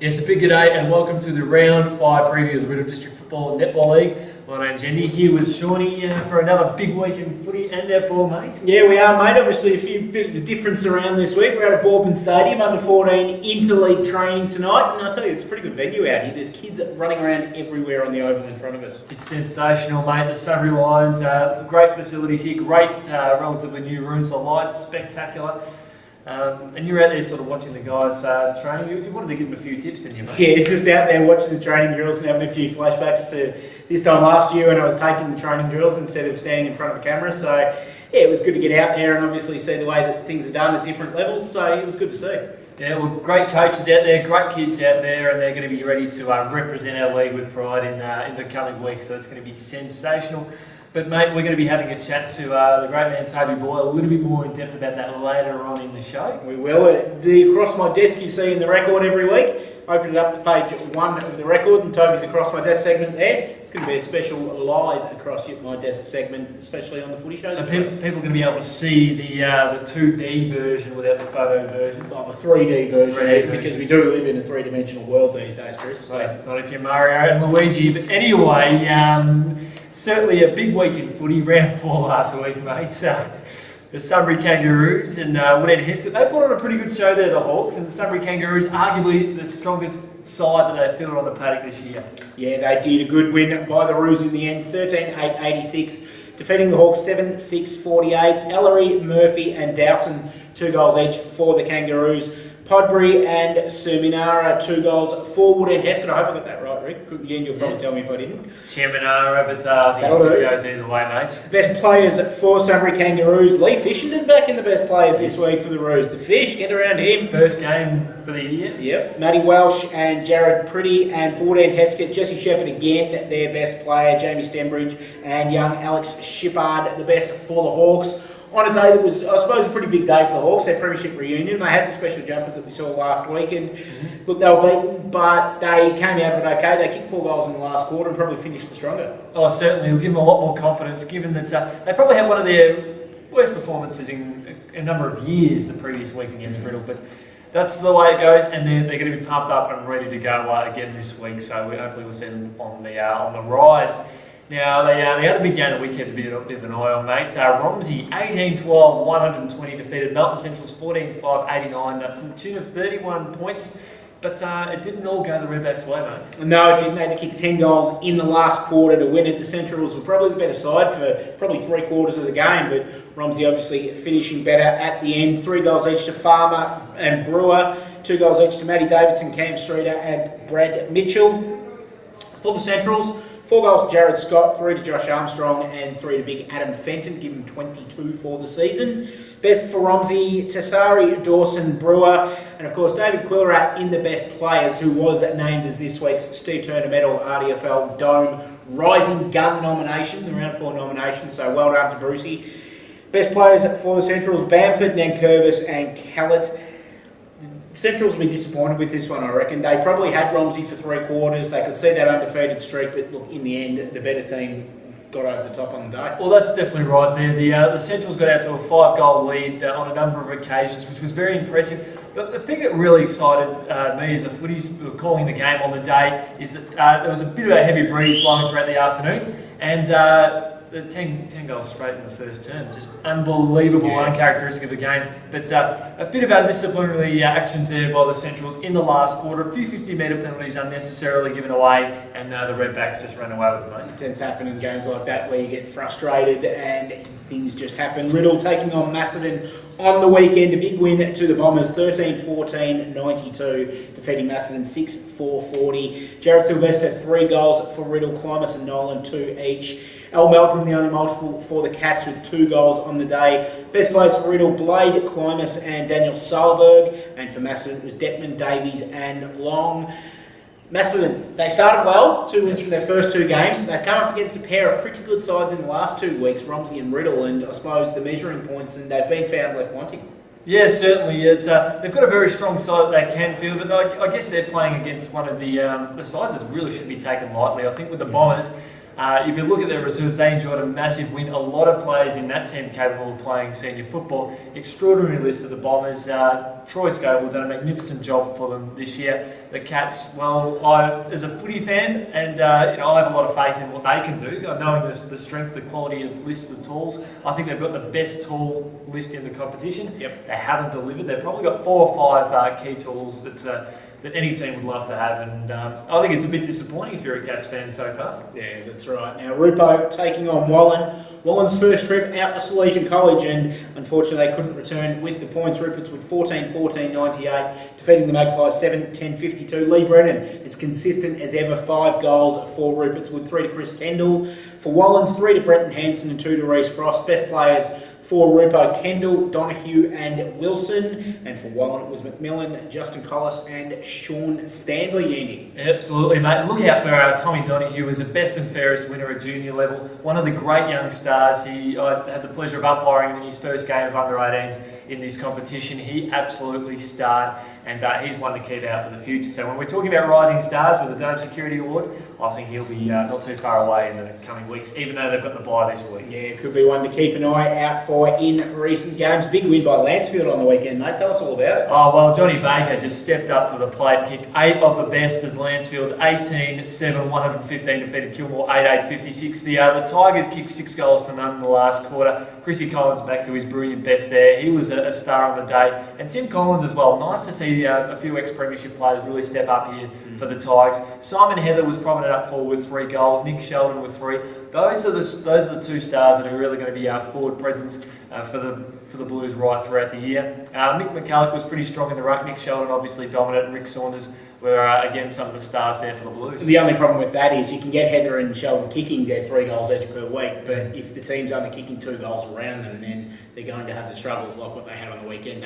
Yes, a big good day and welcome to the Round 5 preview of the Riddle District Football Netball League. My name's Andy, here with Shawnee for another big week in footy and netball, mate. Yeah, we are, mate. Obviously, a bit of a difference around this week. We're at a Boardman Stadium, under 14 interleague training tonight, and I'll tell you, it's a pretty good venue out here. There's kids running around everywhere on the oval in front of us. It's sensational, mate. The Sunbury Lions, great facilities here, great relatively new rooms, the lights, spectacular. And you're out there sort of watching the guys training. You wanted to give them a few tips, didn't you, mate? Yeah, just out there watching the training drills and having a few flashbacks to this time last year when I was taking the training drills instead of standing in front of a camera. So, yeah, it was good to get out there and obviously see the way that things are done at different levels. So, it was good to see. Yeah, well, great coaches out there, great kids out there, and they're going to be ready to represent our league with pride in the coming weeks. So, it's going to be sensational. But mate, we're going to be having a chat to the great man Toby Boyle, a little bit more in depth about that later on in the show. We will. Across my desk you see in the record every week. Open it up to page 1 of the record, and Toby's across my desk segment there. It's going to be a special live across my desk segment, especially on the footy show. So people are going to be able to see the 2D version without the photo version. Oh, the 3D version, because we do live in a three-dimensional world these days, Chris. So. Not if you're Mario and Luigi, but anyway. Certainly a big week in footy, round 4 last week, mate. The Sunbury Kangaroos and Woodend Heskett, they put on a pretty good show there, the Hawks, and the Sunbury Kangaroos, arguably the strongest side that they fielded on the paddock this year. Yeah, they did a good win by the Roos in the end, 13-8-86, defeating the Hawks 7-6-48. Ellery, Murphy and Dowson, 2 goals each for the Kangaroos. Podbury and Suminara, 2 goals for Woodend Heskett. I hope I got that right, Rick. Again, you'll probably tell me if I didn't. Chaminara, but I think it goes either way, mate. Best players for Sunbury Kangaroos. Lee Fishington back in the best players this week for the Roos. The Fish, get around him. First game for the year. Yep. Matty Welsh and Jared Pretty. And for Woodend Heskett, Jesse Shepherd again, their best player. Jamie Stembridge and young Alex Shippard, the best for the Hawks. On a day that was, I suppose, a pretty big day for the Hawks, their premiership reunion. They had the special jumpers that we saw last weekend. Mm-hmm. Look, they were beaten, but they came out of it okay. They kicked 4 goals in the last quarter and probably finished the stronger. Oh, certainly. It'll give them a lot more confidence, given that they probably had one of their worst performances in a number of years the previous week against Riddle. But that's the way it goes, and then they're going to be pumped up and ready to go again this week. So hopefully we'll see them on the rise. Now, they had a big game that we kept a bit of an eye on, mate. Romsey, 18-12, 120, defeated Melton Central's 14-5, 89, to the tune of 31 points. But it didn't all go the Redbacks' way, mate. No, it didn't. They had to kick 10 goals in the last quarter to win it. The Centrals were probably the better side for probably 3/4 of the game, but Romsey obviously finishing better at the end. 3 goals each to Farmer and Brewer, 2 goals each to Matty Davidson, Cam Streeter and Brad Mitchell. For the Centrals, 4 goals to Jared Scott, 3 to Josh Armstrong and 3 to big Adam Fenton, giving him 22 for the season. Best for Romsey, Tassari, Dawson, Brewer, and of course David Quillrat in the best players, who was named as this week's Steve Turner Medal RDFL Dome Rising Gun nomination, the round 4 nomination, so well done to Brucey. Best players for the Centrals, Bamford, Nankervis and Callett. Centrals will be disappointed with this one, I reckon. They probably had Romsey for 3/4. They could see that undefeated streak, but look, in the end, the better team got over the top on the day. Well, that's definitely right there. The Centrals got out to a 5-goal lead on a number of occasions, which was very impressive. But the thing that really excited me as a footies calling the game on the day is that there was a bit of a heavy breeze blowing throughout the afternoon, and the 10 goals straight in the first term. Just unbelievable, uncharacteristic of the game. But a bit of undisciplinary actions there by the Centrals in the last quarter. A few 50-metre penalties unnecessarily given away, and the Redbacks just ran away with it. It tends to happen in games like that where you get frustrated and things just happen. Riddle taking on Macedon on the weekend. A big win to the Bombers, 13-14, 92, defeating Macedon 6-4-40. Jared Sylvester, 3 goals for Riddle. Climus and Nolan, 2 each. Al Meldrum, the only multiple for the Cats, with 2 goals on the day. Best players for Riddle, Blade, Climus and Daniel Sahlberg. And for Macedon, it was Detman, Davies and Long. Macedon, they started well, 2 wins from their first 2 games. They've come up against a pair of pretty good sides in the last 2 weeks, Romsey and Riddle, and I suppose the measuring points, and they've been found left wanting. Yeah, certainly. It's they've got a very strong side that they can field, but I guess they're playing against one of the sides that really shouldn't be taken lightly. I think with the Bombers, If you look at their reserves, they enjoyed a massive win. A lot of players in that team capable of playing senior football. Extraordinary list of the Bombers. Troy Scoble done a magnificent job for them this year. The Cats, well, as a footy fan, and I have a lot of faith in what they can do, knowing the strength, the quality of list of tools. I think they've got the best tool list in the competition. Yep. They haven't delivered. They've probably got 4 or 5 key tools that any team would love to have, and I think it's a bit disappointing if you're a Cats fan so far. Yeah, that's right. Now, Rupo taking on Wallen. Wallen's first trip out to Salesian College, and unfortunately they couldn't return with the points. Rupert's with 14-14-98, defeating the Magpies 7-10-52. Lee Brennan is consistent as ever, 5 goals for Rupert's with 3 to Chris Kendall. For Wallen, 3 to Brenton Hanson and 2 to Reece Frost. Best players for Rupo, Kendall, Donahue and Wilson. And for Wallen, it was McMillan, Justin Collis and Sean Stanley, Andy. Absolutely, mate. Look out for Tommy Donahue as the best and fairest winner at junior level. One of the great young stars. I had the pleasure of umpiring him in his first game of under-18s in this competition. He absolutely starred, and he's one to keep out for the future. So when we're talking about rising stars with the Dome Security Award, I think he'll be not too far away in the coming weeks, even though they've got the bye this week. Yeah, it could be one to keep an eye out for in recent games. Big win by Lansfield on the weekend, mate. Tell us all about it. Oh, well, Johnny Baker just stepped up to the plate, kicked 8 of the best as Lansfield, 18-7, 115 defeated Kilmore, 8-8-56. The Tigers kicked 6 goals to none in the last quarter. Chrissy Collins back to his brilliant best there. He was a star on the day. And Tim Collins as well. Nice to see a few ex-premiership players really step up here for the Tigers. Simon Heather was prominent up forward with 3 goals. Nick Sheldon with 3. Those are the 2 stars that are really going to be our forward presence for the Blues right throughout the year. Mick McCulloch was pretty strong in the ruck. Nick Sheldon obviously dominant. And Rick Saunders were again some of the stars there for the Blues. The only problem with that is you can get Heather and Sheldon kicking their 3 goals each per week, but if the team's only kicking 2 goals around them, then they're going to have the struggles like what they had on the weekend.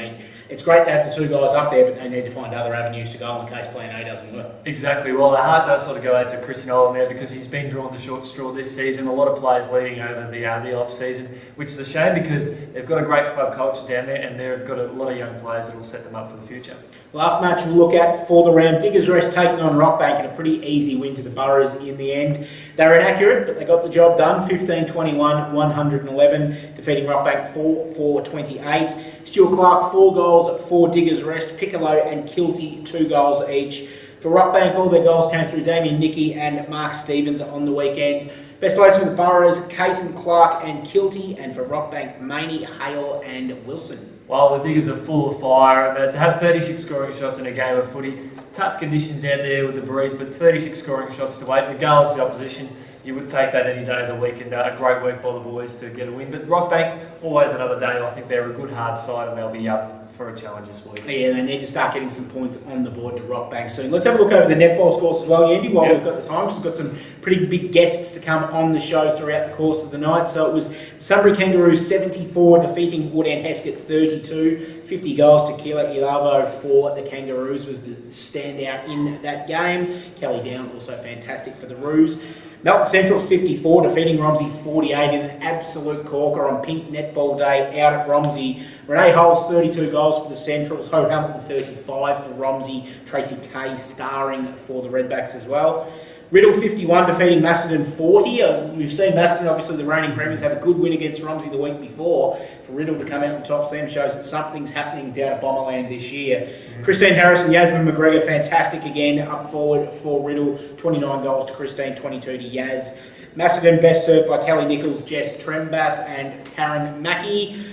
It's great to have the 2 guys up there, but they need to find other avenues to goal in case plan A doesn't work. Exactly. Well, the heart does sort of go out to Chris Nolan there because he's been drawn the short straw this season. A lot of players leaving over the off-season, which is a shame because they've got a great club culture down there and they've got a lot of young players that will set them up for the future. Last match we'll look at for the round, Diggers Rest taking on Rockbank, and a pretty easy win to the Boroughs in the end. They were inaccurate, but they got the job done, 15-21, 111, defeating Rockbank 4-28. Stuart Clark, 4 goals for Diggers Rest. Piccolo and Kilty, 2 goals each. For Rockbank, all their goals came through Damien Nicky and Mark Stevens on the weekend. Best players for the Boroughs, Caton, Clark and Kilty, and for Rockbank, Maney, Hale and Wilson. Well, the Diggers are full of fire, and to have 36 scoring shots in a game of footy, tough conditions out there with the breeze, but 36 scoring shots to 8, regardless of the opposition, you would take that any day of the week, and a great work by the boys to get a win. But Rockbank, always another day. I think they're a good hard side, and they'll be up for a challenge this week. Yeah, they need to start getting some points on the board to Rockbank soon. Let's have a look over the netball scores as well, Andy, while we've got the time. We've got some pretty big guests to come on the show throughout the course of the night. So it was Sunbury Kangaroos 74, defeating Woodend Heskett 32. 50 goals to Keela Ilavo for the Kangaroos was the standout in that game. Kelly Down also fantastic for the Roos. Melton Central 54, defeating Romsey 48 in an absolute corker on Pink Netball Day out at Romsey. Renee Holes 32 goals for the Centrals, Ho Hamilton 35 for Romsey, Tracy Kay starring for the Redbacks as well. Riddle 51, defeating Macedon 40. We've seen Macedon, obviously the reigning premiers, have a good win against Romsey the week before. For Riddle to come out on top, Sam shows that something's happening down at Bomberland this year. Christine Harris and Yasmin McGregor, fantastic again, up forward for Riddle. 29 goals to Christine, 22 to Yaz. Macedon best served by Kelly Nichols, Jess Trembath and Taryn Mackey.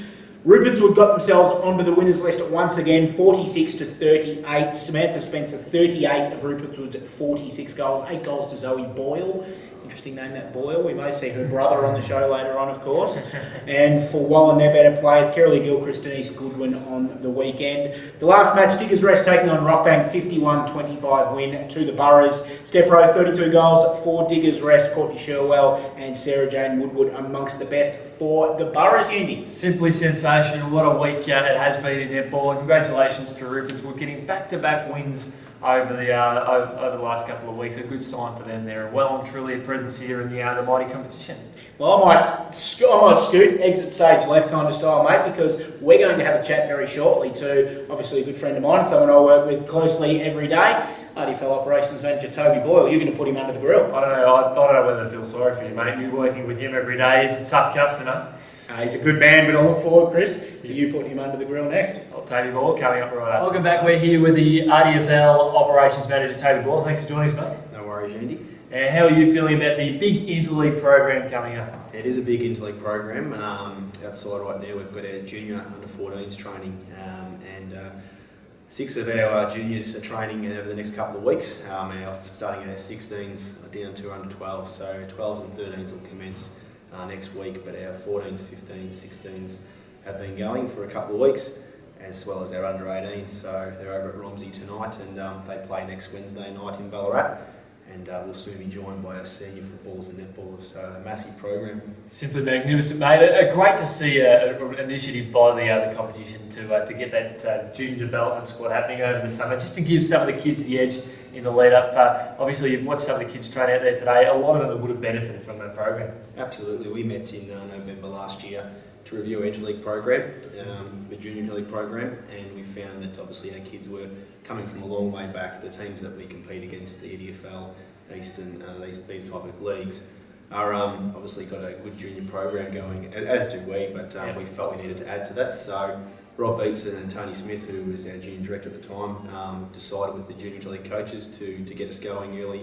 Rupertswood got themselves onto the winners list once again, 46 to 38. Samantha Spencer, 38 of Rupertswood's 46 goals, 8 goals to Zoe Boyle. Interesting name, that Boyle. We may see her brother on the show later on, of course. And for Wallen, their better players, Kerry Gilchrist and East Goodwin on the weekend. The last match, Diggers Rest taking on Rockbank, 51-25 win to the Boroughs. Steph Rowe, 32 goals for Diggers Rest. Courtney Sherwell and Sarah Jane Woodward amongst the best for the Boroughs, Andy. Simply sensational. What a week it has been in netball. And congratulations to Rupert. We're getting back-to-back wins over the last couple of weeks. A good sign for them. They're well and truly a presence here in the mighty competition. Well, I might scoot exit stage left kind of style, mate, because we're going to have a chat very shortly to obviously a good friend of mine and someone I work with closely every day, RDFNL Operations Manager Toby Boyle. You're going to put him under the grill. I don't know whether to feel sorry for you, mate. You're working with him every day. He's a tough customer. He's a good man, but I look forward, Chris, to you putting him under the grill next. Toby Boyle coming up right after. Welcome back. We're here with the RDFNL Operations Manager Toby Boyle. Thanks for joining us, mate. No worries, Andy. How are you feeling about the big interleague program coming up? It is a big interleague program. Outside right now, we've got our junior under 14s training, and 6 of our juniors are training over the next couple of weeks. Starting at our 16s down to under 12, so 12s and 13s will commence next week, but our 14s, 15s, 16s have been going for a couple of weeks, as well as our under 18s. So they're over at Romsey tonight, and they play next Wednesday night in Ballarat. And we'll soon be joined by our senior footballers and netballers. So a massive program. Simply magnificent, mate. Great to see an initiative by the competition to get that junior development squad happening over the summer, just to give some of the kids the edge in the lead up. Obviously, you've watched some of the kids train out there today. A lot of them would have benefited from that program. Absolutely. We met in November last year to review our interleague program, the junior interleague program, and we found that obviously our kids were coming from a long way back. The teams that we compete against, the EDFL, Eastern, these type of leagues, are obviously got a good junior program going, as do we, but we felt we needed to add to that. So Rob Beatson and Tony Smith, who was our junior director at the time, decided with the junior interleague coaches to get us going early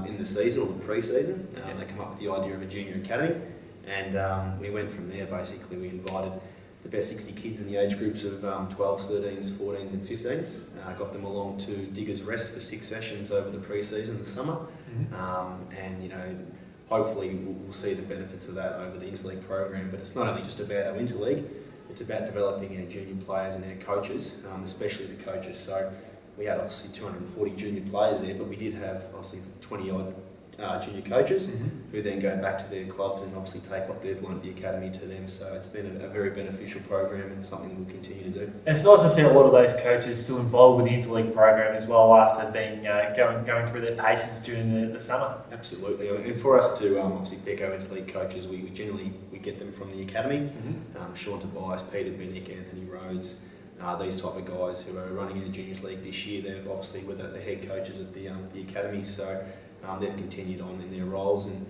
in the season, or the pre-season. They come up with the idea of a junior academy. And we went from there. Basically, we invited the best 60 kids in the age groups of 12s, 13s, 14s and 15s. Got them along to Diggers Rest for 6 sessions over the pre-season, the summer. And, hopefully we'll see the benefits of that over the interleague program. But it's not only just about our interleague, it's about developing our junior players and our coaches, especially the coaches. So we had obviously 240 junior players there, but we did have obviously 20-odd junior coaches who then go back to their clubs and obviously take what they've learned at the academy to them. So it's been a very beneficial program and something we'll continue to do. It's nice to see a lot of those coaches still involved with the interleague program as well after being going through their paces during the summer. Absolutely, and for us to obviously pick our interleague coaches, we generally get them from the academy. Sean Tobias, Peter Bennick, Anthony Rhodes. These type of guys who are running the juniors league this year, they're obviously with the head coaches at the academy, so they've continued on in their roles, and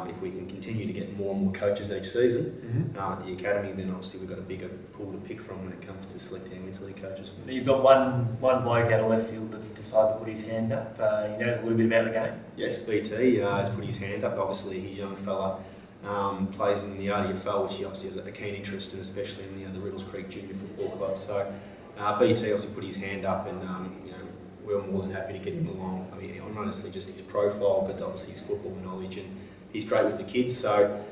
if we can continue to get more and more coaches each season at the academy, then obviously we've got a bigger pool to pick from when it comes to selecting interleague coaches. You've got one bloke out of left field that decided to put his hand up. He knows a little bit about the game. Yes, BT has put his hand up. Obviously, he's a young fella. Plays in the RDFL, which he obviously has a keen interest in, especially in the Riddles Creek Junior Football Club. So BT obviously put his hand up, and we're more than happy to get him along. I mean, not honestly just his profile, but obviously his football knowledge, and he's great with the kids. So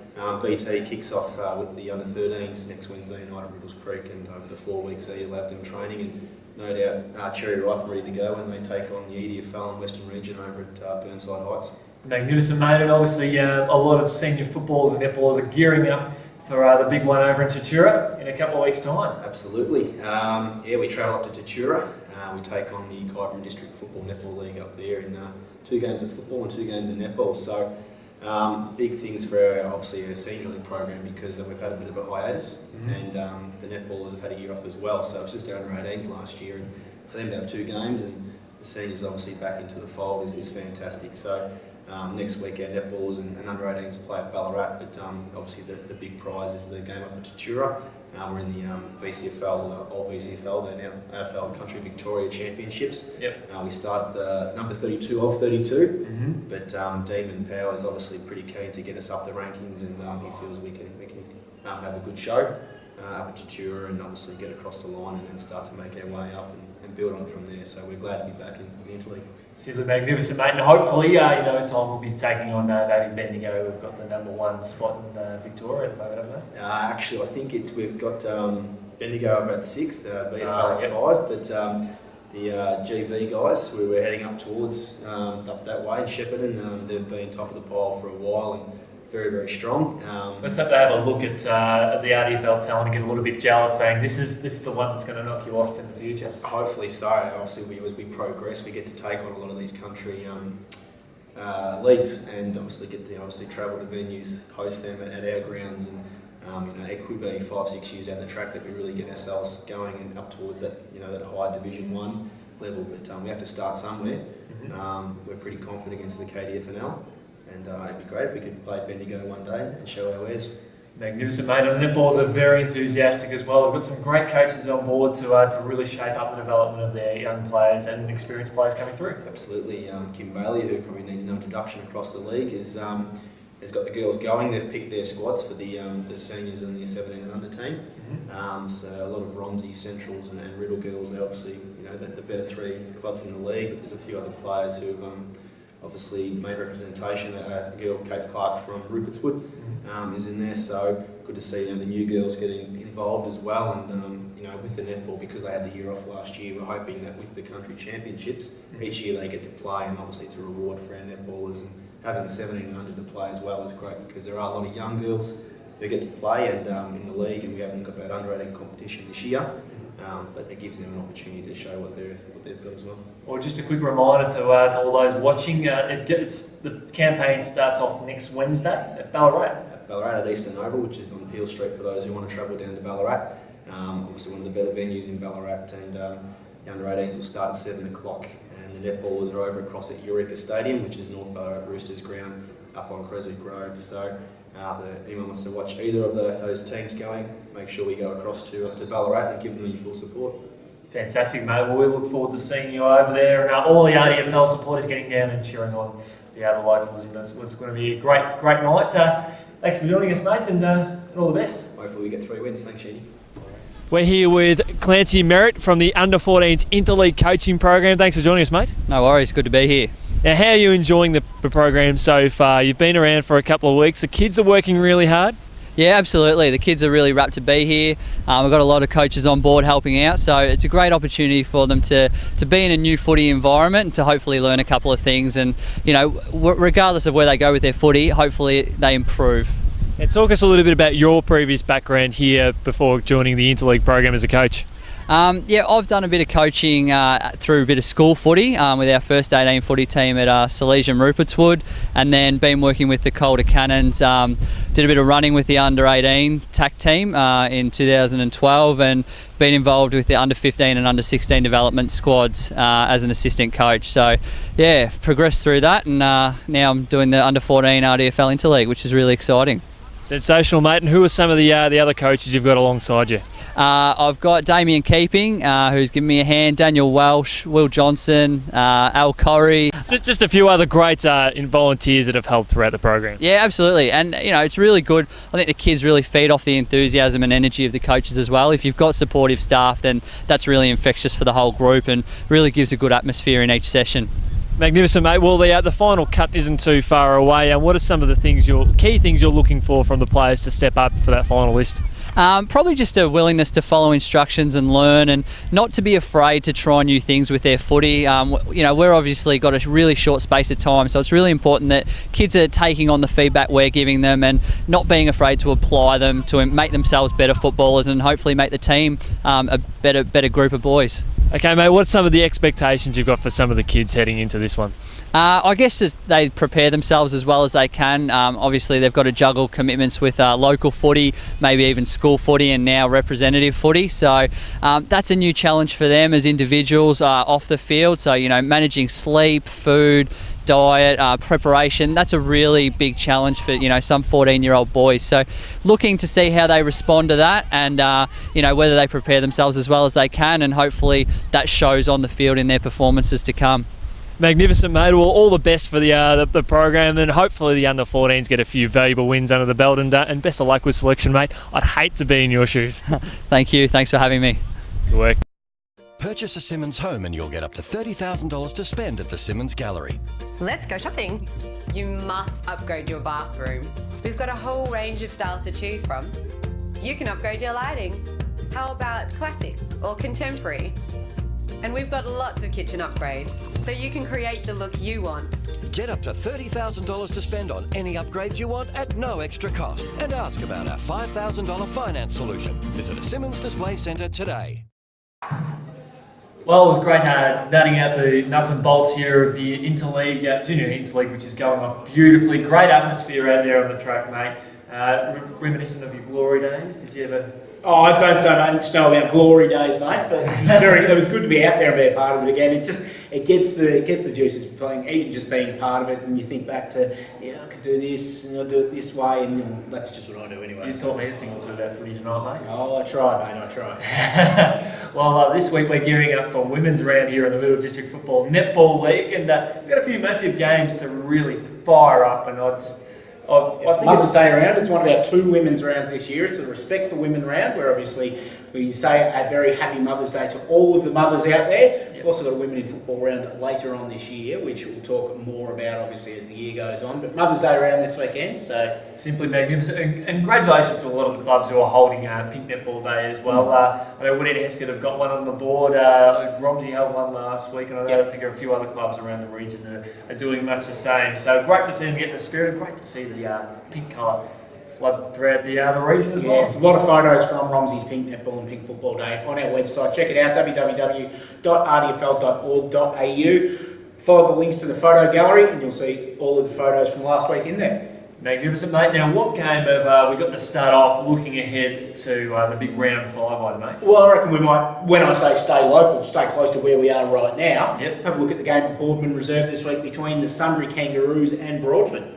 BT kicks off with the under 13s next Wednesday night at Riddles Creek, and over the 4 weeks there you'll have them training, and no doubt Cherry Ripe ready to go when they take on the EDFL and Western Region over at Burnside Heights. Magnificent, mate, and obviously a lot of senior footballers and netballers are gearing up for the big one over in Tatura in a couple of weeks' time. Absolutely. We travel up to Tatura. We take on the Kyabram District Football Netball League up there in 2 games of football and 2 games of netball. So big things for obviously our senior league program, because we've had a bit of a hiatus, and the netballers have had a year off as well. So it's just our under 18s last year, and for them to have 2 games and the seniors obviously back into the fold is fantastic. So next week our netballers and under 18s play at Ballarat, but obviously the big prize is the game up at Tatura. We're in the VCFL, or VCFL, they're now AFL Country Victoria Championships. We start the number 32 of 32, but Demon Power is obviously pretty keen to get us up the rankings, and he feels we can have a good show up at Tatura, and obviously get across the line and then start to make our way up and build on from there. So we're glad to be back in the interleague. Simply magnificent, mate, and hopefully in no time we'll be taking on David Bendigo. We've got the number 1 spot in Victoria at the moment, haven't we? Actually, I think we've got Bendigo over at 6th, BFL at 5, but the GV guys, who we're heading up towards up that way in Shepparton, they've been top of the pile for a while, and very, very strong. Let's hope they have a look at the RDFL talent and get a little bit jealous, saying this is the one that's going to knock you off in the future. Hopefully so. Obviously, as we progress, we get to take on a lot of these country leagues, and obviously get to travel to venues, host them at our grounds, and it could be 5-6 years down the track that we really get ourselves going and up towards that that high Division 1 level. But we have to start somewhere. We're pretty confident against the KDFNL, and it'd be great if we could play Bendigo one day and show our wares. Magnificent, mate. And the netballers are very enthusiastic as well. We've got some great coaches on board to really shape up the development of their young players and experienced players coming through. Absolutely. Kim Bailey, who probably needs no introduction across the league, has got the girls going. They've picked their squads for the seniors and the 17 and under team. So a lot of Romsey, Centrals and Riddle girls. They're obviously the better 3 clubs in the league, but there's a few other players who've obviously made representation. A girl, Kate Clark from Rupertswood, is in there. So good to see the new girls getting involved as well. And with the netball, because they had the year off last year, we're hoping that with the country championships, each year they get to play, and obviously it's a reward for our netballers. And having the 17 and under to play as well is great, because there are a lot of young girls who get to play and in the league, and we haven't got that under 18 competition this year. But it gives them an opportunity to show what they've got as well. Or just a quick reminder to all those watching, the campaign starts off next Wednesday at Ballarat. At Ballarat at Eastern Oval, which is on Peel Street for those who want to travel down to Ballarat. Obviously one of the better venues in Ballarat, and the under 18s will start at 7 o'clock, and the netballers are over across at Eureka Stadium, which is North Ballarat Roosters ground up on Creswick Road. So if anyone wants to watch either of those teams going, make sure we go across to Ballarat and give them your full support. Fantastic, mate. Well, we look forward to seeing you over there, and all the RDFL supporters getting down and cheering on the other locals. And it's going to be a great night. Thanks for joining us, mate, and all the best. Hopefully we get 3 wins. Thanks, Sheedy. We're here with Clancy Merritt from the Under-14s Interleague Coaching Program. Thanks for joining us, mate. No worries, good to be here. Now, how are you enjoying the program so far? You've been around for a couple of weeks. The kids are working really hard. Yeah, absolutely. The kids are really rapt to be here. We've got a lot of coaches on board helping out, so it's a great opportunity for them to be in a new footy environment and to hopefully learn a couple of things. And, regardless of where they go with their footy, hopefully they improve. Now, talk us a little bit about your previous background here before joining the Interleague program as a coach. I've done a bit of coaching through a bit of school footy with our first 18 footy team at Silesian Rupertswood, and then been working with the Calder Cannons. Did a bit of running with the under 18 TAC team in 2012, and been involved with the under 15 and under 16 development squads as an assistant coach. So progressed through that, and now I'm doing the under 14 RDFL Interleague, which is really exciting. Sensational, mate. And who are some of the other coaches you've got alongside you? I've got Damien Keeping, who's given me a hand, Daniel Welsh, Will Johnson, Al Corey. Just a few other great volunteers that have helped throughout the program. Yeah, absolutely. And, it's really good. I think the kids really feed off the enthusiasm and energy of the coaches as well. If you've got supportive staff, then that's really infectious for the whole group and really gives a good atmosphere in each session. Magnificent, mate. Well, the final cut isn't too far away. And what are some of the key things you're looking for from the players to step up for that final list? Probably just a willingness to follow instructions and learn, and not to be afraid to try new things with their footy. We're obviously got a really short space of time, so it's really important that kids are taking on the feedback we're giving them and not being afraid to apply them to make themselves better footballers and hopefully make the team a better group of boys. Okay, mate, what's some of the expectations you've got for some of the kids heading into this one? I guess as they prepare themselves as well as they can. Obviously, they've got to juggle commitments with local footy, maybe even school footy, and now representative footy. So that's a new challenge for them as individuals off the field. So, managing sleep, food, diet, preparation, that's a really big challenge for, some 14-year-old boys. So looking to see how they respond to that and, whether they prepare themselves as well as they can, and hopefully that shows on the field in their performances to come. Magnificent, mate. Well, all the best for the program, and hopefully the under-14s get a few valuable wins under the belt, and best of luck with selection, mate. I'd hate to be in your shoes. Thank you. Thanks for having me. Good work. Purchase a Simmons home and you'll get up to $30,000 to spend at the Simmons Gallery. Let's go shopping. You must upgrade your bathroom. We've got a whole range of styles to choose from. You can upgrade your lighting. How about classic or contemporary? And we've got lots of kitchen upgrades, so you can create the look you want. Get up to $30,000 to spend on any upgrades you want at no extra cost. And ask about our $5,000 finance solution. Visit a Simmons Display Centre today. Well, it was great nutting out the nuts and bolts here of the Interleague, Junior Interleague, which is going off beautifully. Great atmosphere out there on the track, mate. Reminiscent of your glory days. Did you ever? Oh, I don't so much know about glory days, mate, but it was good to be out there and be a part of it again. It gets the juices playing, even just being a part of it, and you think back to, I could do this, and I'll do it this way, and that's just what I do anyway. You taught me a thing or two about footy tonight, mate. Oh, I try, mate, I try. Well, this week we're gearing up for women's round here in the Middle District Football Netball League, and we've got a few massive games to really fire up, and I think Mother's Day round is one of our 2 women's rounds this year. It's a Respect for Women round, where obviously we say a very happy Mother's Day to all of the mothers out there. We've also got a Women in Football round later on this year, which we'll talk more about obviously as the year goes on. But Mother's Day round this weekend, so simply magnificent. And congratulations to a lot of the clubs who are holding Pink Netball Day as well. I know Woody and Heskett have got one on the board. Romsey held one last week, and I think there are a few other clubs around the region that are doing much the same. So great to see them get in the spirit, and great to see the pink colour flood throughout the region as well. Yeah, there's a lot of photos from Romsey's Pink Netball and Pink Football Day on our website. Check it out, www.rdfl.org.au. Follow the links to the photo gallery and you'll see all of the photos from last week in there. Magnificent, mate. Now, what game have we got to start off looking ahead to the big round 5 one, mate? Well, I reckon we might, when I say stay local, stay close to where we are right now. Yep. Have a look at the game at Boardman Reserve this week between the Sunbury Kangaroos and Broadford.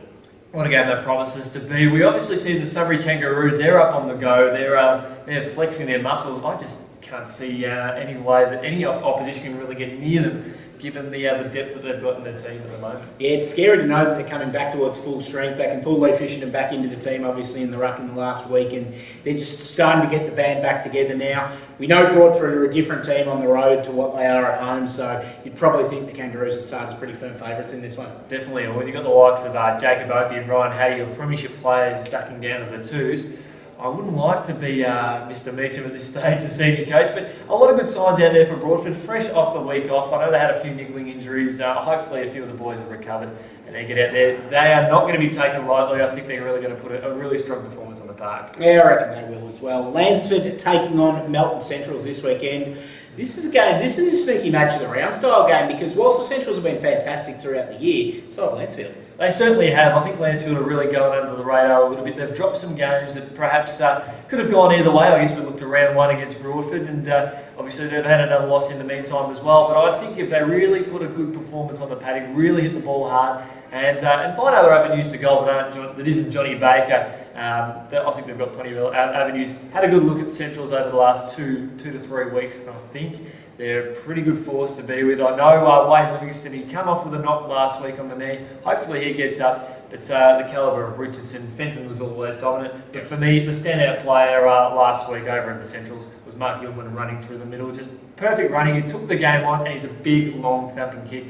What a game that promises to be. We obviously see the Sunbury Kangaroos, they're up on the go, they're flexing their muscles. I just can't see any way that any opposition can really get near them, given the depth that they've got in their team at the moment. Yeah, it's scary to know that they're coming back towards full strength. They can pull Lee Fisherton back into the team, obviously, in the ruck in the last week, and they're just starting to get the band back together now. We know Broadford are a different team on the road to what they are at home, so you'd probably think the Kangaroos are started as pretty firm favourites in this one. Definitely. When you've got the likes of Jacob Opie and Ryan Hattie, who are premiership players ducking down to the twos, I wouldn't like to be Mr. Meacham at this stage as senior coach, but a lot of good signs out there for Broadford, fresh off the week off. I know they had a few niggling injuries. Hopefully a few of the boys have recovered and they get out there. They are not going to be taken lightly. I think they're really going to put a really strong performance on the park. Yeah, I reckon they will as well. Lansford taking on Melton Centrals this weekend. This is a sneaky match of the round style game, because whilst the Centrals have been fantastic throughout the year, so have Lansfield. They certainly have. I think Lansfield are really going under the radar a little bit. They've dropped some games that perhaps could have gone either way. I guess we looked to round 1 against Broadford, and obviously they've had another loss in the meantime as well. But I think if they really put a good performance on the paddock, really hit the ball hard, and find other avenues to goal that isn't Johnny Baker, I think they've got plenty of avenues. Had a good look at Centrals over the last two to 3 weeks, and I think they're a pretty good force to be with. I know Wade Livingston, he came off with a knock last week on the knee. Hopefully he gets up. But the calibre of Richardson, Fenton was always dominant. But for me, the standout player last week over at the Centrals was Mark Gilman, running through the middle. Just perfect running. He took the game on, and he's a big, long, thumping kick.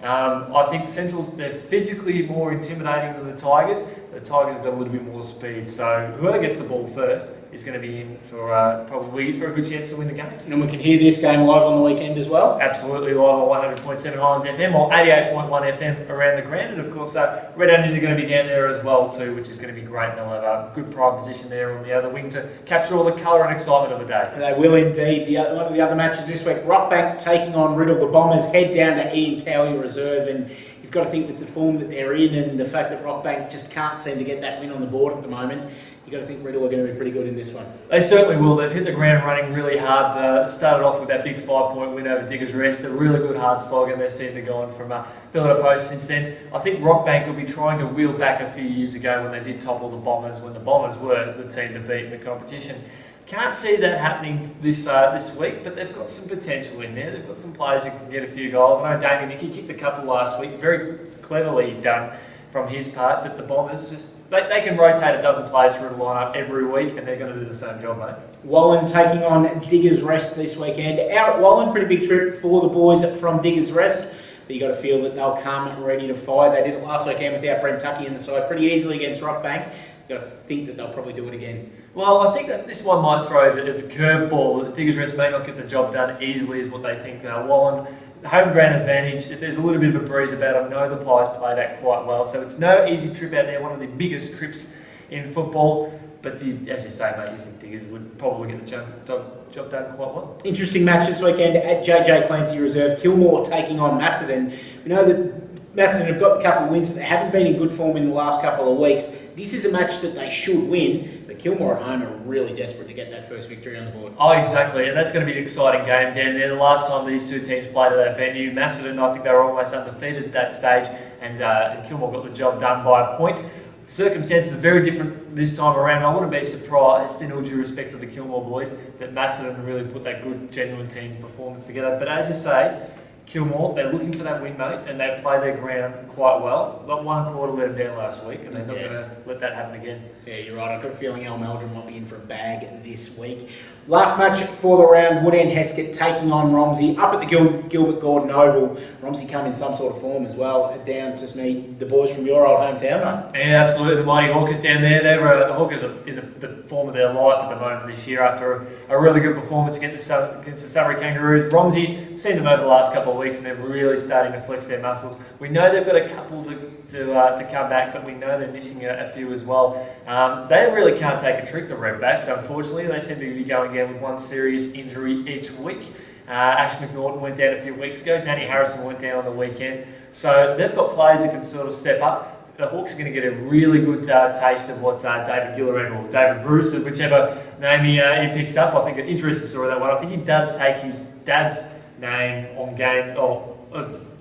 I think the Centrals, they're physically more intimidating than the Tigers. The Tigers have got a little bit more speed, so whoever gets the ball first is going to be in for probably for a good chance to win the game. And we can hear this game live on the weekend as well. Absolutely live on 100.7 Highlands FM or 88.1 FM around the ground, and of course Red Onion are going to be down there as well too, which is going to be great. They'll have a good prime position there on the other wing to capture all the colour and excitement of the day. They will indeed. One of the other matches this week, Rockbank taking on Riddle. The Bombers head down to Ian Cowie Reserve, and you've got to think with the form that they're in and the fact that Rockbank just can't seem to get that win on the board at the moment, you've got to think Riddle are going to be pretty good in this one. They certainly will. They've hit the ground running really hard. Started off with that big 5-point win over Diggers Rest, a really good hard slog, and they seem to go on from pillar to post since then. I think Rockbank will be trying to wheel back a few years ago when they did topple the Bombers, when the Bombers were the team to beat in the competition. Can't see that happening this week, but they've got some potential in there. They've got some players who can get a few goals. I know Damien Nicky kicked a couple last week, very cleverly done from his part, but the Bombers they can rotate a dozen players through the lineup every week, and they're going to do the same job, mate. Wallen taking on Diggers Rest this weekend. Out at Wallen, pretty big trip for the boys from Diggers Rest, but you got to feel that they'll come ready to fight. They did it last weekend without Brent Tuckey in the side pretty easily against Rockbank. You've got to think that they'll probably do it again. Well, I think that this one might throw a bit of a curveball that Diggers Rest may not get the job done easily, is what they think. While on home ground advantage, if there's a little bit of a breeze about it, I know the Pies play that quite well. So it's no easy trip out there, one of the biggest trips in football. But as you say, mate, you think Diggers would probably get the job done quite well. Interesting match this weekend at JJ Clancy Reserve. Kilmore taking on Macedon. We know that Macedon have got the couple of wins, but they haven't been in good form in the last couple of weeks. This is a match that they should win, but Kilmore at home are really desperate to get that first victory on the board. Oh, exactly, and that's going to be an exciting game down there. The last time these two teams played at that venue, Macedon, I think they were almost undefeated at that stage, and Kilmore got the job done by a point. Circumstances are very different this time around. I wouldn't be surprised, in all due respect to the Kilmore boys, that Macedon really put that good, genuine team performance together. But as you say, Kilmore, they're looking for that win, mate, and they play their ground quite well. Got one quarter let them down last week, and they're not going to let that happen again. Yeah, you're right. I've got a feeling El Meldrum might be in for a bag this week. Last match for the round, Woodend Heskett taking on Romsey up at the Gilbert Gordon Oval. Romsey come in some sort of form as well, down to meet the boys from your old hometown, mate. Yeah, absolutely. The mighty Hawkers down there. The Hawkers are in the form of their life at the moment this year after a really good performance against the Surrey Kangaroos. Romsey, seen them over the last couple of weeks, and they're really starting to flex their muscles. We know they've got a couple to come back, but we know they're missing a few as well. They really can't take a trick, the Redbacks, unfortunately. They seem to be going down with one serious injury each week. Ash McNaughton went down a few weeks ago. Danny Harrison went down on the weekend. So they've got players who can sort of step up. The Hawks are going to get a really good taste of what David Gilliran or David Bruce, whichever name he picks up. I think an interesting story, that one. I think he does take his dad's name on game,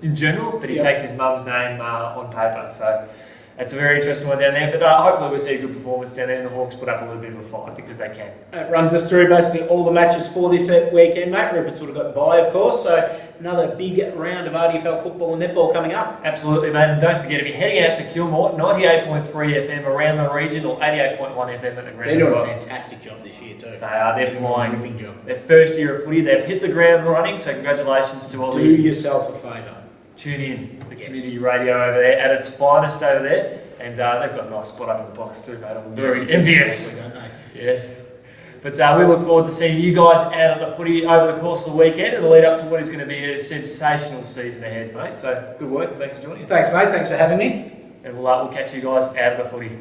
in general, but he takes his mum's name on paper. So it's a very interesting one down there. But hopefully we'll see a good performance down there, and the Hawks put up a little bit of a fight because they can. It runs us through basically all the matches for this weekend, mate. Rupert's would have got the bye, of course. So another big round of RDFL football and netball coming up. Absolutely, mate. And don't forget, if you're heading out to Kilmore, 98.3 FM around the region, or 88.1 FM at the ground. They're doing a fantastic job this year too. They are. They're flying. Ripping job. Their first year of footy, they've hit the ground running. So congratulations to all. Do yourself a favour. Tune in the community radio over there at its finest over there, and they've got a nice spot up in the box too, mate. I'm very envious. Don't they? Yes. But we look forward to seeing you guys out at the footy over the course of the weekend and lead up to what is going to be a sensational season ahead, mate. So good work. Thanks for joining us. Thanks, mate. Thanks for having me. And we'll catch you guys out of the footy.